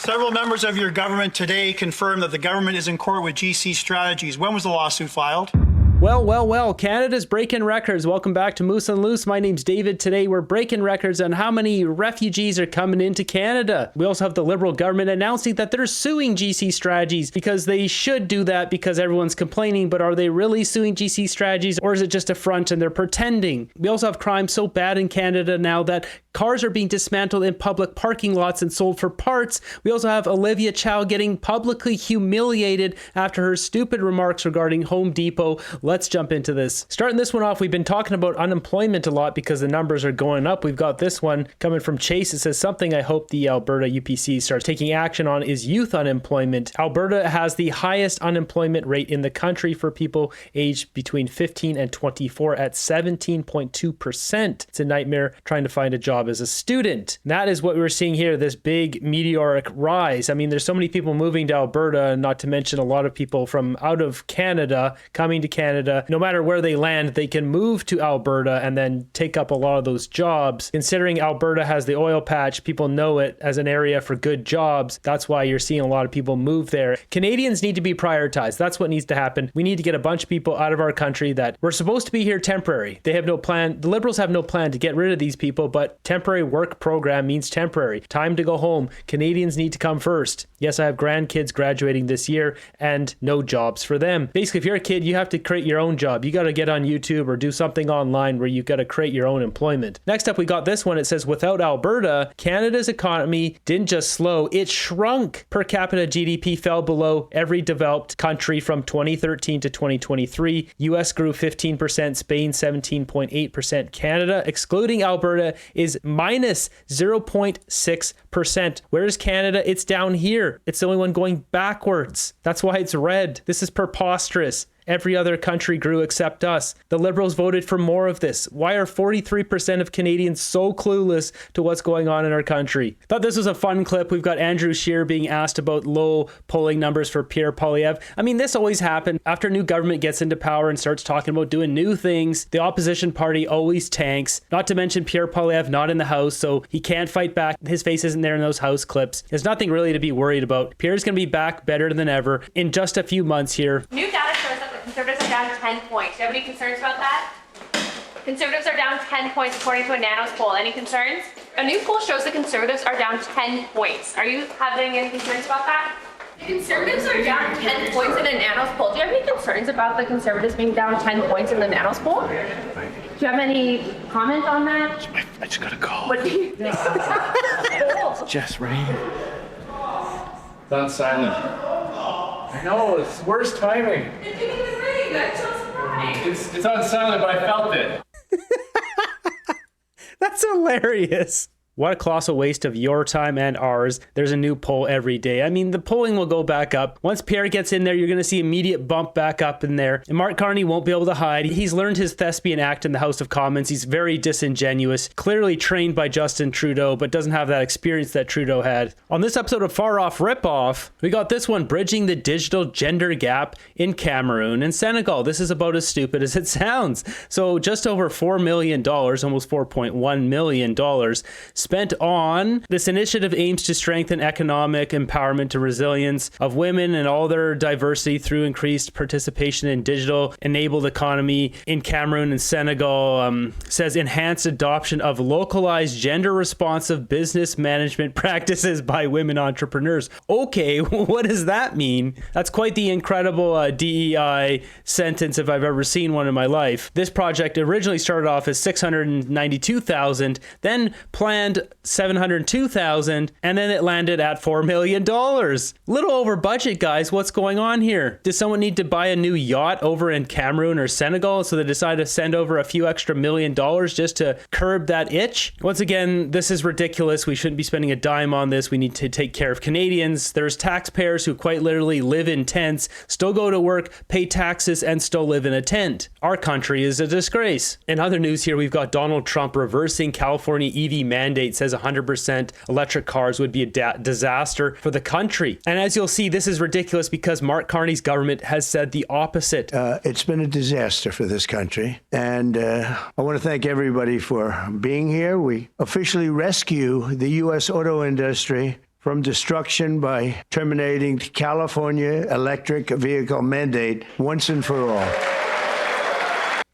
Several members of your government today confirmed that the government is in court with GC Strategies. When was the lawsuit filed? Well, Canada's breaking records. Welcome back to Moose and Loose. My name's David. Today we're breaking records on how many refugees are coming into Canada. We also have the Liberal government announcing that they're suing GC Strategies because they should do that because everyone's complaining, but are they really suing GC Strategies or is it just a front and they're pretending? We also have crime so bad in Canada now that cars are being dismantled in public parking lots and sold for parts. We also have Olivia Chow getting publicly humiliated after her stupid remarks regarding Home Depot. Let's jump into this. Starting this one off, we've been talking about unemployment a lot because the numbers are going up. We've got this one coming from Chase. It says something I hope the Alberta UPC starts taking action on is youth unemployment. Alberta has the highest unemployment rate in the country for people aged between 15 and 24 at 17.2%. It's a nightmare trying to find a job as a student. And that is what we're seeing here, this big meteoric rise. I mean, there's so many people moving to Alberta, not to mention a lot of people from out of Canada coming to Canada. No matter where they land, they can move to Alberta and then take up a lot of those jobs. Considering Alberta has the oil patch, people know it as an area for good jobs. That's why you're seeing a lot of people move there. Canadians need to be prioritized. That's what needs to happen. We need to get a bunch of people out of our country that were supposed to be here temporary. They have no plan. The Liberals have no plan to get rid of these people, but temporary work program means temporary. Time to go home. Canadians need to come first. Yes, I have grandkids graduating this year and no jobs for them. Basically, if you're a kid, you have to create your own job. You got to get on YouTube or do something online where you've got to create your own employment. Next up, we got this one. It says, without Alberta, Canada's economy didn't just slow, it shrunk. Per capita GDP fell below every developed country from 2013 to 2023. US grew 15%, Spain 17.8%. Canada, excluding Alberta, is minus 0.6%. Where's Canada? It's down here. It's the only one going backwards. That's why it's red. This is preposterous. Every other country grew except us. The Liberals voted for more of this. Why are 43% of Canadians so clueless to what's going on in our country? Thought this was a fun clip. We've got Andrew Scheer being asked about low polling numbers for Pierre Poilievre. I mean, this always happens. After a new government gets into power and starts talking about doing new things, the opposition party always tanks. Not to mention Pierre Poilievre not in the House, so he can't fight back. His face isn't there in those House clips. There's nothing really to be worried about. Pierre's going to be back better than ever in just a few months here. New data shows that Conservatives are down 10 points. Do you have any concerns about that? Conservatives are down 10 points according to a Nanos poll. Any concerns? A new poll shows the Conservatives are down 10 points. Are you having any concerns about that? The Conservatives are down 10 points in a Nanos poll. Do you have any concerns about the Conservatives being down 10 points in the Nanos poll? Do you have any comment on that? I just got a call. What do you think? Jess, rain. It's on silent. I know, it's worst timing. It didn't even ring. That's so surprising. It's on silent, but I felt it. That's hilarious. What a colossal waste of your time and ours. There's a new poll every day. I mean, the polling will go back up. Once Pierre gets in there, you're going to see immediate bump back up in there. And Mark Carney won't be able to hide. He's learned his thespian act in the House of Commons. He's very disingenuous, clearly trained by Justin Trudeau, but doesn't have that experience that Trudeau had. On this episode of Far Off Ripoff, we got this one, bridging the digital gender gap in Cameroon and Senegal. This is about as stupid as it sounds. So just over $4 million, almost $4.1 million, spent on this initiative aims to strengthen economic empowerment and resilience of women and all their diversity through increased participation in digital enabled economy in Cameroon and Senegal. Says enhanced adoption of localized gender responsive business management practices by women entrepreneurs. Okay, what does that mean? That's quite the incredible DEI sentence if I've ever seen one in my life. This project originally started off as $692,000, then planned $702,000, and then it landed at $4 million. Little over budget, guys. What's going on here? Does someone need to buy a new yacht over in Cameroon or Senegal, so they decide to send over a few extra $1 million just to curb that itch? Once again, this is ridiculous. We shouldn't be spending a dime on this. We need to take care of Canadians. There's taxpayers who quite literally live in tents, still go to work, pay taxes, and still live in a tent. Our country is a disgrace. In other news here, we've got Donald Trump reversing California EV mandate, says 100% electric cars would be a disaster for the country. And as you'll see, this is ridiculous because Mark Carney's government has said the opposite. It's been a disaster for this country. And I want to thank everybody for being here. We officially rescue the U.S. auto industry from destruction by terminating the California electric vehicle mandate once and for all.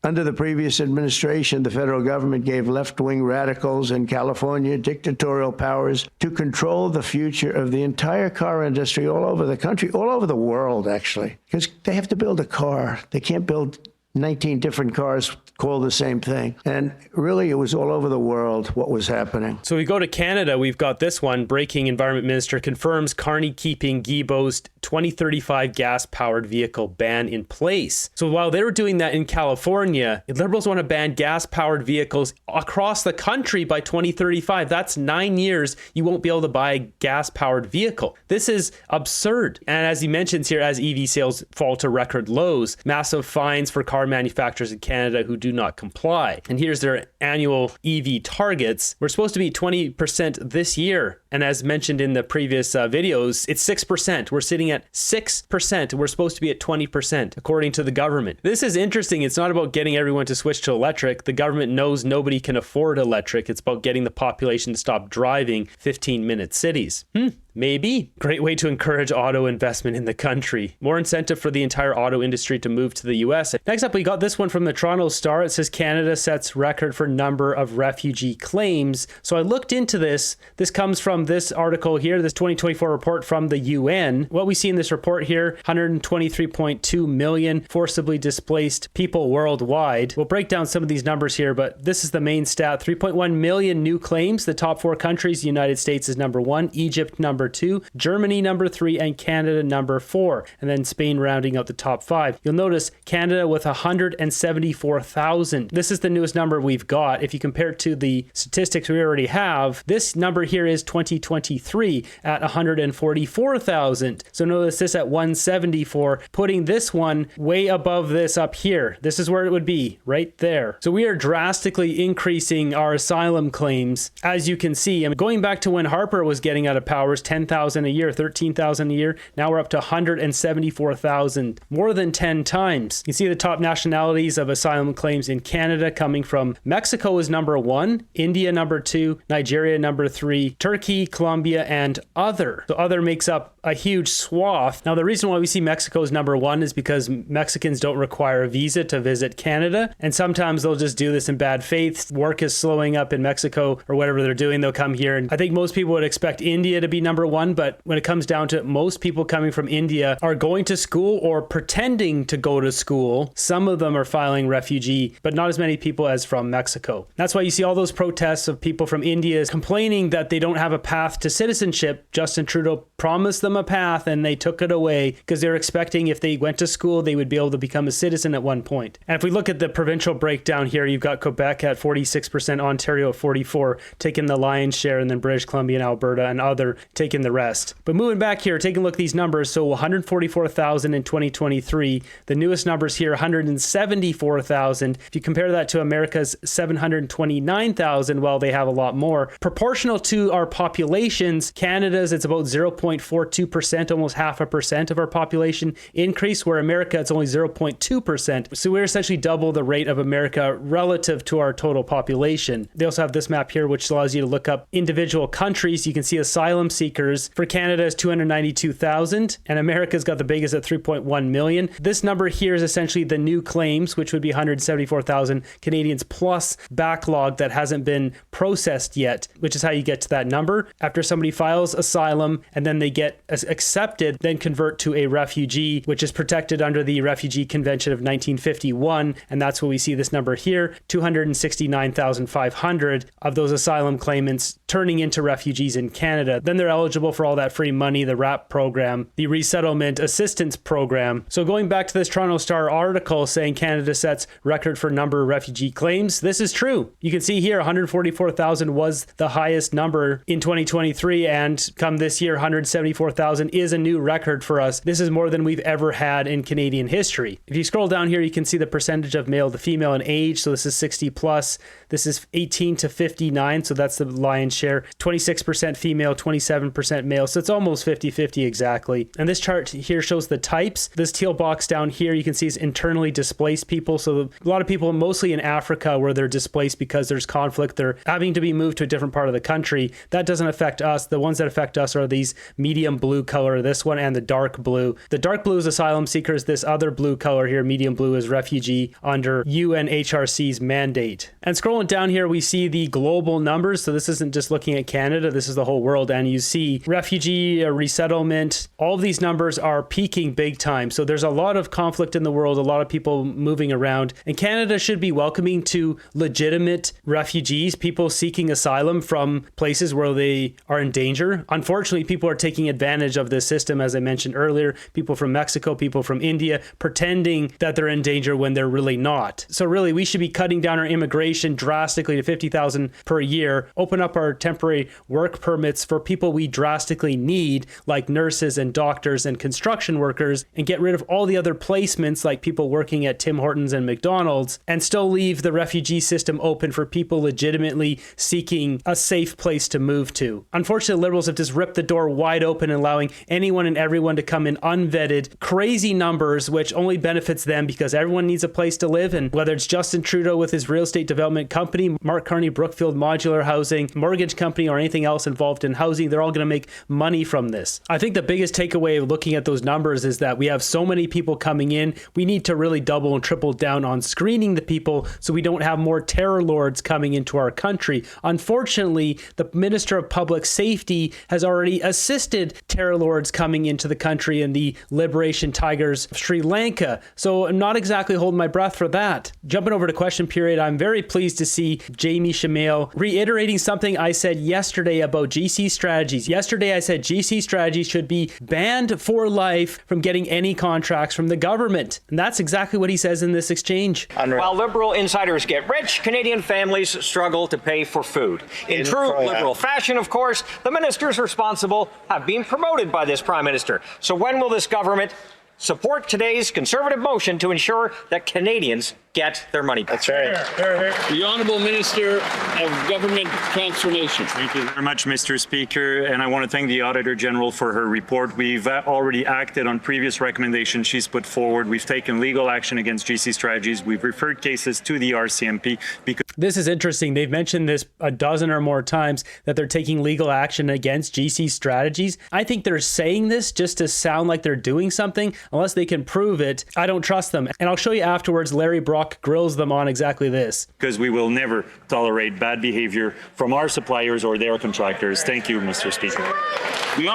Under the previous administration, the federal government gave left-wing radicals in California dictatorial powers to control the future of the entire car industry all over the country, all over the world, actually, because they have to build a car. They can't build 19 different cars called the same thing. And really, it was all over the world what was happening. So we go to Canada, we've got this one. Breaking Environment Minister confirms Carney keeping Guilbeault's 2035 gas-powered vehicle ban in place. So while they were doing that in California, Liberals want to ban gas-powered vehicles across the country by 2035. That's 9 years you won't be able to buy a gas-powered vehicle. This is absurd. And as he mentions here, as EV sales fall to record lows, massive fines for car manufacturers in Canada who do not comply. And here's their annual EV targets. We're supposed to be 20% this year. And as mentioned in the previous videos, it's 6%. We're sitting at 6%. We're supposed to be at 20%, according to the government. This is interesting. It's not about getting everyone to switch to electric. The government knows nobody can afford electric. It's about getting the population to stop driving 15-minute cities. Maybe. Great way to encourage auto investment in the country. More incentive for the entire auto industry to move to the US. Next up, we got this one from the Toronto Star. It says Canada sets record for number of refugee claims. So I looked into this. This comes from this article here, this 2024 report from the UN. What we see in this report here, 123.2 million forcibly displaced people worldwide. We'll break down some of these numbers here, but this is the main stat. 3.1 million new claims. The top 4 countries, the United States is number 1, Egypt number 2, Germany number 3, and Canada number 4, and then Spain rounding out the top 5. You'll notice Canada with 174,000. This is the newest number we've got. If you compare it to the statistics we already have, this number here is 2023 at 144,000. So notice this at 174, putting this one way above this up here. This is where it would be, right there. So we are drastically increasing our asylum claims, as you can see. I'm going back to when Harper was getting out of power, 10,000 a year, 13,000 a year. Now we're up to 174,000, more than 10 times. You see the top nationalities of asylum claims in Canada coming from Mexico is number 1, India number 2, Nigeria number 3, Turkey, Colombia, and other. So other makes up a huge swath. Now the reason why we see Mexico is number 1 is because Mexicans don't require a visa to visit Canada, and sometimes they'll just do this in bad faith. Work is slowing up in Mexico or whatever they're doing, they'll come here. And I think most people would expect India to be number 1, but when it comes down to it, most people coming from India are going to school or pretending to go to school. Some of them are filing refugee, but not as many people as from Mexico. That's why you see all those protests of people from India complaining that they don't have a path to citizenship. Justin Trudeau promised them a path and they took it away because they're expecting if they went to school, they would be able to become a citizen at one point. And if we look at the provincial breakdown here, you've got Quebec at 46%, Ontario at 44%, taking the lion's share, and then British Columbia and Alberta and other taking the rest. But moving back here, taking a look at these numbers, so 144,000 in 2023. The newest numbers here, 174,000. If you compare that to America's 729,000, well, they have a lot more. Proportional to our populations, Canada's, it's about 0.42%, almost 0.5% of our population increase, where America, it's only 0.2%. So we're essentially double the rate of America relative to our total population. They also have this map here, which allows you to look up individual countries. You can see asylum seekers for Canada is 292,000, and America's got the biggest at 3.1 million. This number here is essentially the new claims, which would be 174,000 Canadians plus backlog that hasn't been processed yet, which is how you get to that number. After somebody files asylum and then they get accepted, then convert to a refugee, which is protected under the Refugee Convention of 1951, and that's what we see this number here, 269,500 of those asylum claimants turning into refugees in Canada. Then they're eligible for all that free money, the RAP program, the Resettlement Assistance Program. So going back to this Toronto Star article saying Canada sets record for number of refugee claims, this is true. You can see here 144,000 was the highest number in 2023, and come this year 174,000 is a new record for us. This is more than we've ever had in Canadian history. If you scroll down here, you can see the percentage of male to female in age. So this is 60 plus. This is 18 to 59, so that's the lion's share, 26% female, 27% male. So it's almost 50-50 exactly. And this chart here shows the types. This teal box down here, you can see is internally displaced people. So a lot of people, mostly in Africa, where they're displaced because there's conflict, they're having to be moved to a different part of the country. That doesn't affect us. The ones that affect us are these medium blue color, this one, and the dark blue. The dark blue is asylum seekers. This other blue color here, medium blue, is refugee under UNHRC's mandate. And scrolling down here, we see the global numbers. So this isn't just looking at Canada, this is the whole world. And you see refugee, resettlement, all of these numbers are peaking big time. So there's a lot of conflict in the world, a lot of people moving around. And Canada should be welcoming to legitimate refugees, people seeking asylum from places where they are in danger. Unfortunately, people are taking advantage of this system, as I mentioned earlier. People from Mexico, people from India, pretending that they're in danger when they're really not. So really, we should be cutting down our immigration drastically to 50,000 per year, open up our temporary work permits for people we drastically need, like nurses and doctors and construction workers, and get rid of all the other placements like people working at Tim Hortons and McDonald's, and still leave the refugee system open for people legitimately seeking a safe place to move to. Unfortunately, Liberals have just ripped the door wide open, allowing anyone and everyone to come in unvetted, crazy numbers, which only benefits them because everyone needs a place to live. And whether it's Justin Trudeau with his real estate development company, Mark Carney, Brookfield Modular Housing, mortgage company, or anything else involved in housing, they're all going to make money from this. I think the biggest takeaway of looking at those numbers is that we have so many people coming in. We need to really double and triple down on screening the people so we don't have more terror lords coming into our country. Unfortunately, the Minister of Public Safety has already assisted terror lords coming into the country and the Liberation Tigers of Sri Lanka. So I'm not exactly holding my breath for that. Jumping over to question period, I'm very pleased to see Jamie Shamel reiterating something I said yesterday about GC strategies. Yesterday I said GC strategies should be banned for life from getting any contracts from the government. And that's exactly what he says in this exchange. While Liberal insiders get rich, Canadian families struggle to pay for food. In true Liberal fashion, of course, the ministers responsible have been promoted by this Prime Minister. So when will this government support today's Conservative motion to ensure that Canadians get their money back? That's right. The Honourable Minister of Government Transformation. Thank you very much, Mr. Speaker, and I want to thank the Auditor General for her report. We've already acted on previous recommendations she's put forward. We've taken legal action against GC Strategies. We've referred cases to the RCMP because... This is interesting. They've mentioned this a dozen or more times that they're taking legal action against GC Strategies. I think they're saying this just to sound like they're doing something. Unless they can prove it, I don't trust them. And I'll show you afterwards, Larry Brock grills them on exactly this. Because we will never tolerate bad behavior from our suppliers or their contractors. Thank you, Mr. Speaker.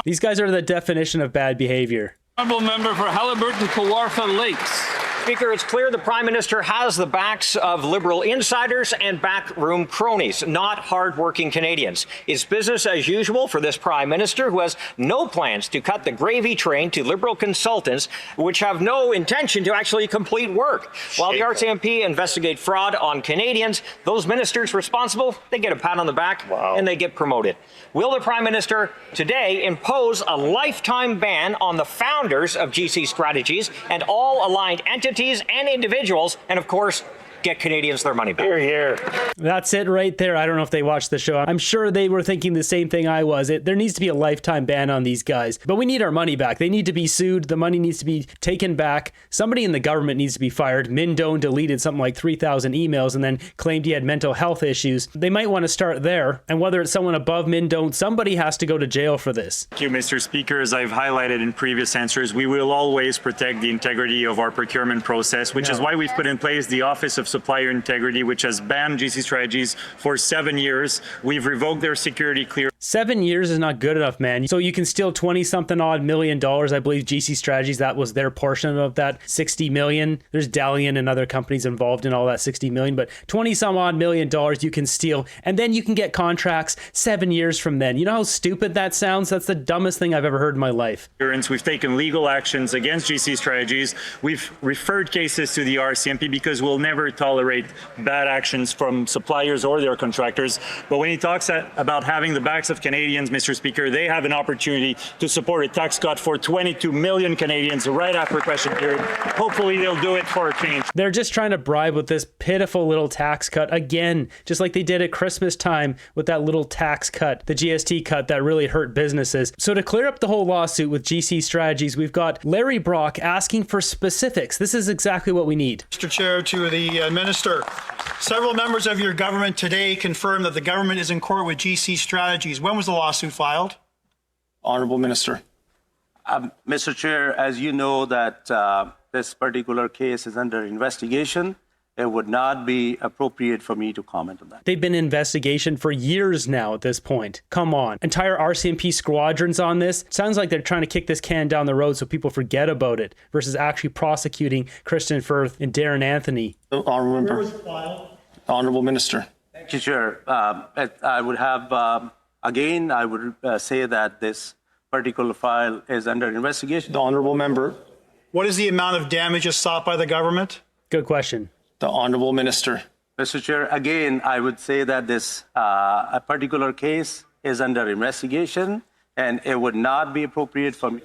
These guys are the definition of bad behavior. Honourable Member for Haliburton Kawartha Lakes. Speaker, it's clear the Prime Minister has the backs of Liberal insiders and backroom cronies, not hard-working Canadians. It's business as usual for this Prime Minister, who has no plans to cut the gravy train to Liberal consultants, which have no intention to actually complete work. While the RCMP investigate fraud on Canadians, those ministers responsible, they get a pat on the back and they get promoted. Will the Prime Minister today impose a lifetime ban on the founders of GC Strategies and all aligned entities and individuals, and of course, get Canadians their money back? Hear, hear. That's it right there. I don't know if they watched the show. I'm sure they were thinking the same thing I was. There needs to be a lifetime ban on these guys. But we need our money back. They need to be sued. The money needs to be taken back. Somebody in the government needs to be fired. Mindone deleted something like 3,000 emails and then claimed he had mental health issues. They might want to start there. And whether it's someone above Mindone, somebody has to go to jail for this. Thank you, Mr. Speaker. As I've highlighted in previous answers, we will always protect the integrity of our procurement process, which is why we've put in place the Office of Supplier Integrity, which has banned GC Strategies for 7 years. We've revoked their security clearance. 7 years is not good enough, man. So you can steal 20-something odd $1 million. I believe GC Strategies, that was their portion of that 60 million. There's Dalian and other companies involved in all that 60 million, but 20-some odd $1 million you can steal, and then you can get contracts 7 years from then. You know how stupid that sounds? That's the dumbest thing I've ever heard in my life. We've taken legal actions against GC Strategies. We've referred cases to the RCMP because we'll never tolerate bad actions from suppliers or their contractors. But when he talks about having the backs of Canadians, Mr. Speaker, they have an opportunity to support a tax cut for 22 million Canadians right after question period. Hopefully they'll do it for a change. They're just trying to bribe with this pitiful little tax cut again, just like they did at Christmas time with that little tax cut, the GST cut that really hurt businesses. So to clear up the whole lawsuit with GC Strategies, we've got Larry Brock asking for specifics. This is exactly what we need. Mr. Chair, to the Minister. Several members of your government today confirmed that the government is in court with GC Strategies. When was the lawsuit filed? Honorable Minister. Mr. Chair, as you know that this particular case is under investigation, it would not be appropriate for me to comment on that. They've been in investigation for years now at this point. Come on. Entire RCMP squadrons on this. Sounds like they're trying to kick this can down the road so people forget about it versus actually prosecuting Kristen Firth and Darren Anthony. Honorable Member. Where was it filed? Honorable Minister. Thank you, Chair. I would have, again, I would say that this particular file is under investigation. The Honorable Member. What is the amount of damages sought by the government? Good question. The Honorable Minister. Mr. Chair, again, I would say that this a particular case is under investigation, and it would not be appropriate for me.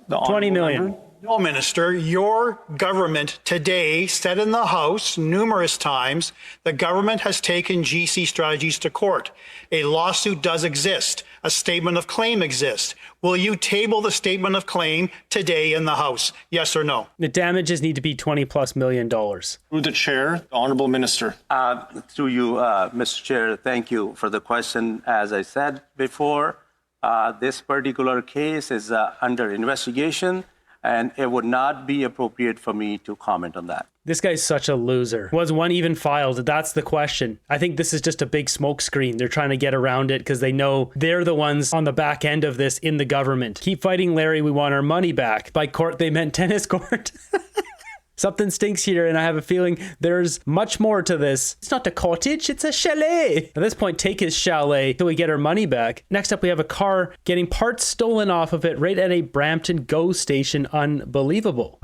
The 20 million. Member. No, Minister. Your government today said in the House numerous times the government has taken GC Strategies to court. A lawsuit does exist. A statement of claim exists. Will you table the statement of claim today in the House? Yes or no? The damages need to be $20+ million. Through the Chair, the Honorable Minister. To you, Mr. Chair, thank you for the question. As I said before, this particular case is under investigation, and it would not be appropriate for me to comment on that. This guy's such a loser. Was one even filed? That's the question. I think this is just a big smokescreen. They're trying to get around it because they know they're the ones on the back end of this in the government. Keep fighting, Larry. We want our money back. By court, they meant tennis court. Something stinks here, and I have a feeling there's much more to this. It's not a cottage, it's a chalet. At this point, take his chalet till we get our money back. Next up, we have a car getting parts stolen off of it right at a Brampton GO station. Unbelievable.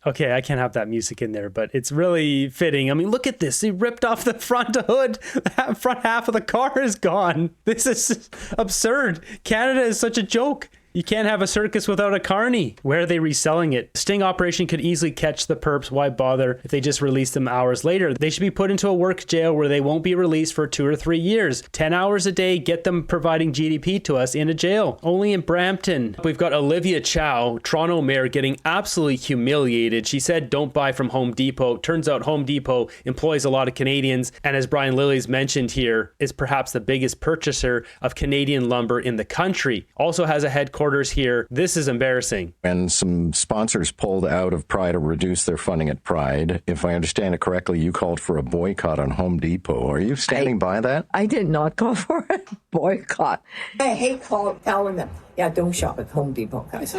Okay, I can't have that music in there, but it's really fitting. I mean, look at this. He ripped off the front hood. The front half of the car is gone. This is absurd. Canada is such a joke. You can't have a circus without a carny. Where are they reselling it? Sting operation could easily catch the perps. Why bother if they just release them hours later? They should be put into a work jail where they won't be released for 2 or 3 years. 10 hours a day, get them providing GDP to us in a jail. Only in Brampton. We've got Olivia Chow, Toronto mayor, getting absolutely humiliated. She said don't buy from Home Depot. Turns out Home Depot employs a lot of Canadians, and as Brian Lilly's mentioned here, is perhaps the biggest purchaser of Canadian lumber in the country. Also has a headquarters here. This is embarrassing. And some sponsors pulled out of Pride to reduce their funding at Pride. If I understand it correctly, you called for a boycott on Home Depot. Are you standing by that? I did not call for a boycott. I hate telling them, yeah, don't shop at Home Depot, guys.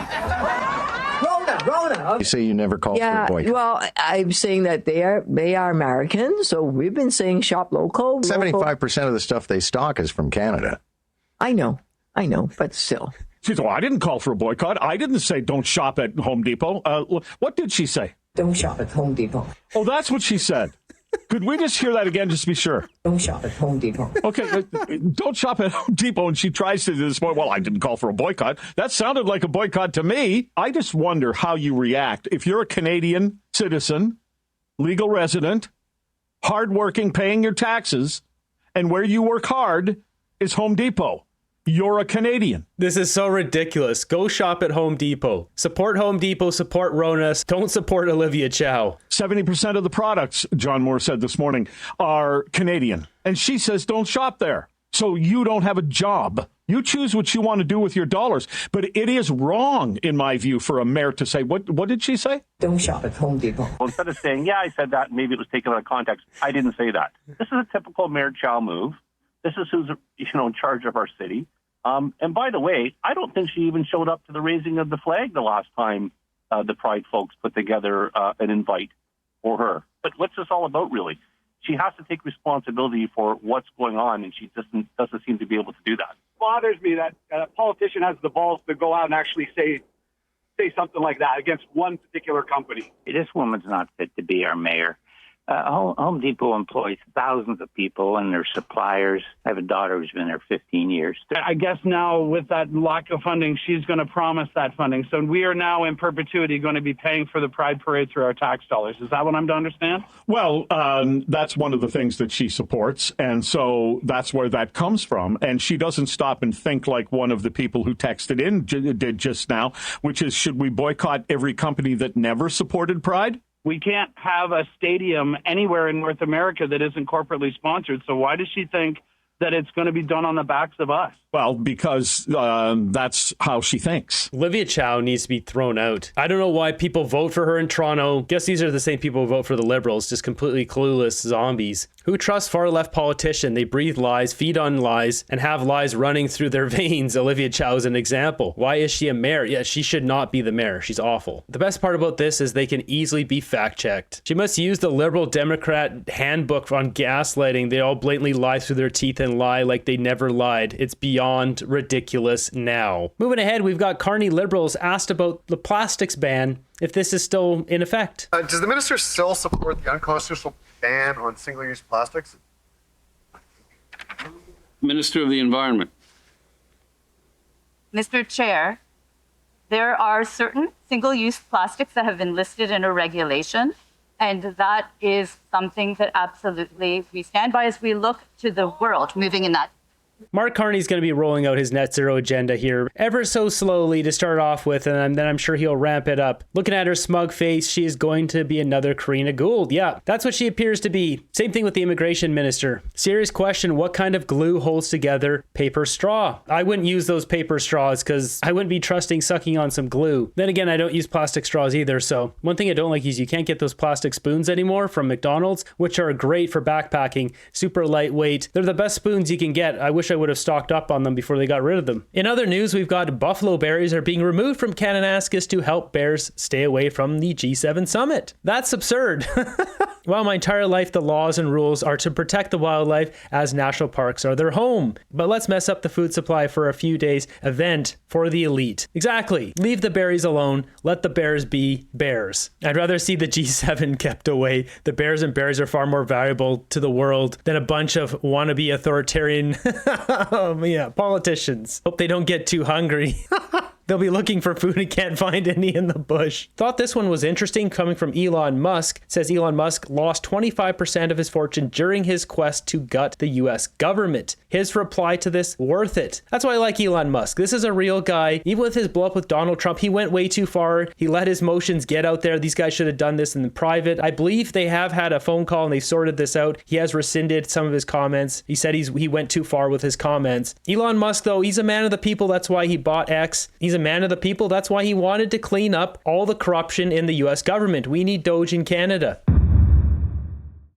Rona. You say you never called for a boycott. Well, I'm saying that they are American, so we've been saying shop local. 75% of the stuff they stock is from Canada. I know, but still. She said, well, I didn't call for a boycott. I didn't say don't shop at Home Depot. What did she say? Don't shop at Home Depot. Oh, that's what she said. Could we just hear that again just to be sure? Don't shop at Home Depot. Okay, don't shop at Home Depot. And she tries to do this point. Well, I didn't call for a boycott. That sounded like a boycott to me. I just wonder how you react. If you're a Canadian citizen, legal resident, hardworking, paying your taxes, and where you work hard is Home Depot. You're a Canadian. This is so ridiculous. Go shop at Home Depot. Support Home Depot, support Ronas. Don't support Olivia Chow. 70% of the products, John Moore said this morning, are Canadian. And she says don't shop there. So you don't have a job. You choose what you want to do with your dollars. But it is wrong, in my view, for a mayor to say, what did she say? Don't shop at Home Depot. Well, instead of saying, yeah, I said that, maybe it was taken out of context, I didn't say that. This is a typical Mayor Chow move. This is who's in charge of our city. And by the way, I don't think she even showed up to the raising of the flag the last time the Pride folks put together an invite for her. But what's this all about, really? She has to take responsibility for what's going on, and she doesn't seem to be able to do that. Bothers me that a politician has the balls to go out and actually say say something like that against one particular company. This woman's not fit to be our mayor. Home Depot employs thousands of people and their suppliers. I have a daughter who's been there 15 years. I guess now with that lack of funding, she's going to promise that funding. So we are now in perpetuity going to be paying for the Pride Parade through our tax dollars. Is that what I'm to understand? Well, that's one of the things that she supports, and so that's where that comes from. And she doesn't stop and think like one of the people who texted in did just now, which is, should we boycott every company that never supported Pride? We can't have a stadium anywhere in North America that isn't corporately sponsored. So why does she think that it's going to be done on the backs of us? Well, because that's how she thinks. Olivia Chow needs to be thrown out. I don't know why people vote for her in Toronto. Guess these are the same people who vote for the Liberals, just completely clueless zombies. Who trusts far-left politician? They breathe lies, feed on lies, and have lies running through their veins. Olivia Chow is an example. Why is she a mayor? Yeah, she should not be the mayor. She's awful. The best part about this is they can easily be fact-checked. She must use the Liberal Democrat handbook on gaslighting. They all blatantly lie through their teeth and lie like they never lied. It's beyond ridiculous now. Moving ahead, we've got Carney Liberals asked about the plastics ban, if this is still in effect. Does the minister still support the unconstitutional ban on single-use plastics? Minister of the Environment. Mr. Chair, there are certain single-use plastics that have been listed in a regulation, and that is something that absolutely we stand by as we look to the world moving in that. Mark Carney's going to be rolling out his net zero agenda here ever so slowly to start off with, and then I'm sure he'll ramp it up. Looking at her smug face, she is going to be another Karina Gould. Yeah, that's what she appears to be. Same thing with the immigration minister. Serious question, what kind of glue holds together paper straw? I wouldn't use those paper straws because I wouldn't be trusting sucking on some glue. Then again, I don't use plastic straws either, so one thing I don't like is you can't get those plastic spoons anymore from McDonald's, which are great for backpacking, super lightweight. They're the best spoons you can get. I wish I would have stocked up on them before they got rid of them. In other news, we've got buffalo berries are being removed from Kananaskis to help bears stay away from the G7 summit. That's absurd. Well, my entire life, the laws and rules are to protect the wildlife as national parks are their home. But let's mess up the food supply for a few days event for the elite. Exactly. Leave the berries alone. Let the bears be bears. I'd rather see the G7 kept away. The bears and berries are far more valuable to the world than a bunch of wannabe authoritarian politicians. Hope they don't get too hungry. They'll be looking for food and can't find any in the bush. Thought this one was interesting coming from Elon Musk. It says Elon Musk lost 25% of his fortune during his quest to gut the US government. His reply to this, worth it. That's why I like Elon Musk. This is a real guy. Even with his blow up with Donald Trump, he went way too far. He let his motions get out there. These guys should have done this in private. I believe they have had a phone call and they sorted this out. He has rescinded some of his comments. He said he went too far with his comments. Elon Musk, though, he's a man of the people. That's why he bought X. He's a man of the people. That's why he wanted to clean up all the corruption in the US government. We need Doge in Canada.